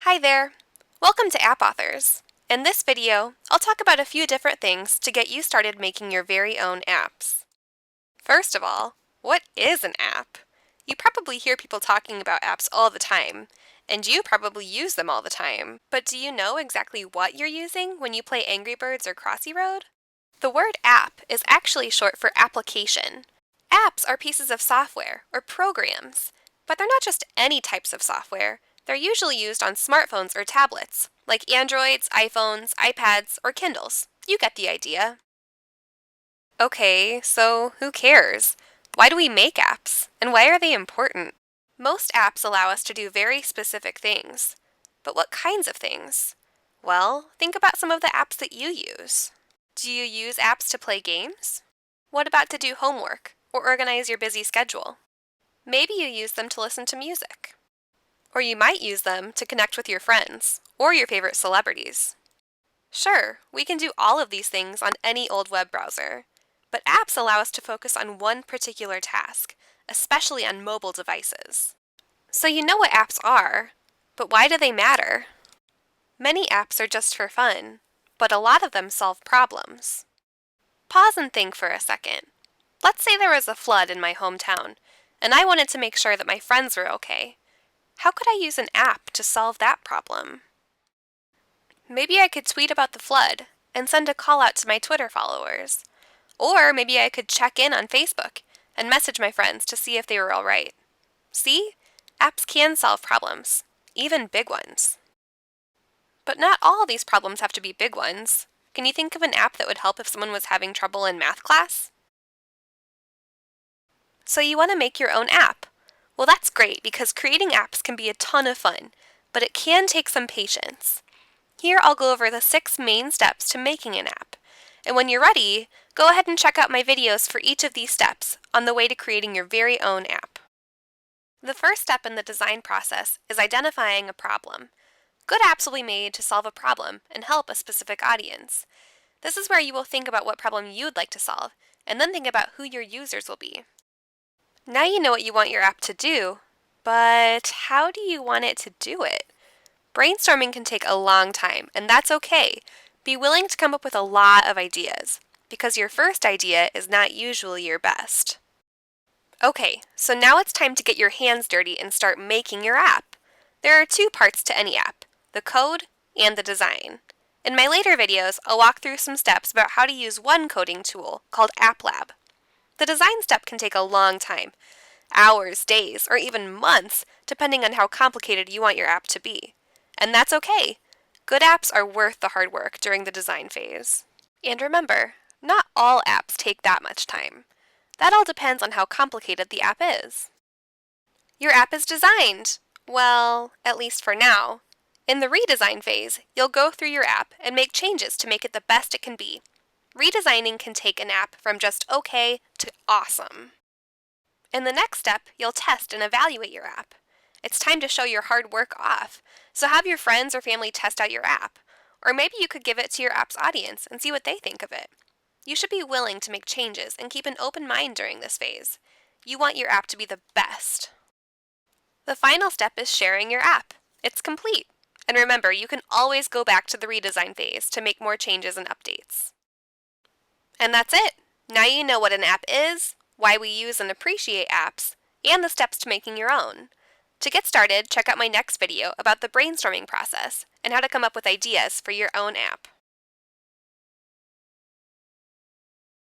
Hi there! Welcome to App Authors. In this video, I'll talk about a few different things to get you started making your very own apps. First of all, what is an app? You probably hear people talking about apps all the time, and you probably use them all the time. But do you know exactly what you're using when you play Angry Birds or Crossy Road? The word app is actually short for application. Apps are pieces of software or programs, but they're not just any types of software. They're usually used on smartphones or tablets, like Androids, iPhones, iPads, or Kindles. You get the idea. Okay, so who cares? Why do we make apps? And why are they important? Most apps allow us to do very specific things. But what kinds of things? Well, think about some of the apps that you use. Do you use apps to play games? What about to do homework or organize your busy schedule? Maybe you use them to listen to music. Or you might use them to connect with your friends or your favorite celebrities. Sure, we can do all of these things on any old web browser, but apps allow us to focus on one particular task, especially on mobile devices. So you know what apps are, but why do they matter? Many apps are just for fun, but a lot of them solve problems. Pause and think for a second. Let's say there was a flood in my hometown, and I wanted to make sure that my friends were okay. How could I use an app to solve that problem? Maybe I could tweet about the flood and send a call out to my Twitter followers. Or maybe I could check in on Facebook and message my friends to see if they were all right. See? Apps can solve problems, even big ones. But not all these problems have to be big ones. Can you think of an app that would help if someone was having trouble in math class? So you want to make your own app. Well, that's great because creating apps can be a ton of fun, but it can take some patience. Here I'll go over the 6 main steps to making an app. And when you're ready, go ahead and check out my videos for each of these steps on the way to creating your very own app. The first step in the design process is identifying a problem. Good apps will be made to solve a problem and help a specific audience. This is where you will think about what problem you'd like to solve, and then think about who your users will be. Now you know what you want your app to do, but how do you want it to do it? Brainstorming can take a long time, and that's okay. Be willing to come up with a lot of ideas, because your first idea is not usually your best. Okay, so now it's time to get your hands dirty and start making your app. There are 2 parts to any app, the code and the design. In my later videos, I'll walk through some steps about how to use one coding tool called AppLab. The design step can take a long time, hours, days, or even months, depending on how complicated you want your app to be. And that's okay. Good apps are worth the hard work during the design phase. And remember, not all apps take that much time. That all depends on how complicated the app is. Your app is designed. Well, at least for now. In the redesign phase, you'll go through your app and make changes to make it the best it can be. Redesigning can take an app from just okay to awesome. In the next step, you'll test and evaluate your app. It's time to show your hard work off, so have your friends or family test out your app. Or maybe you could give it to your app's audience and see what they think of it. You should be willing to make changes and keep an open mind during this phase. You want your app to be the best. The final step is sharing your app. It's complete. And remember, you can always go back to the redesign phase to make more changes and updates. And that's it! Now you know what an app is, why we use and appreciate apps, and the steps to making your own. To get started, check out my next video about the brainstorming process and how to come up with ideas for your own app.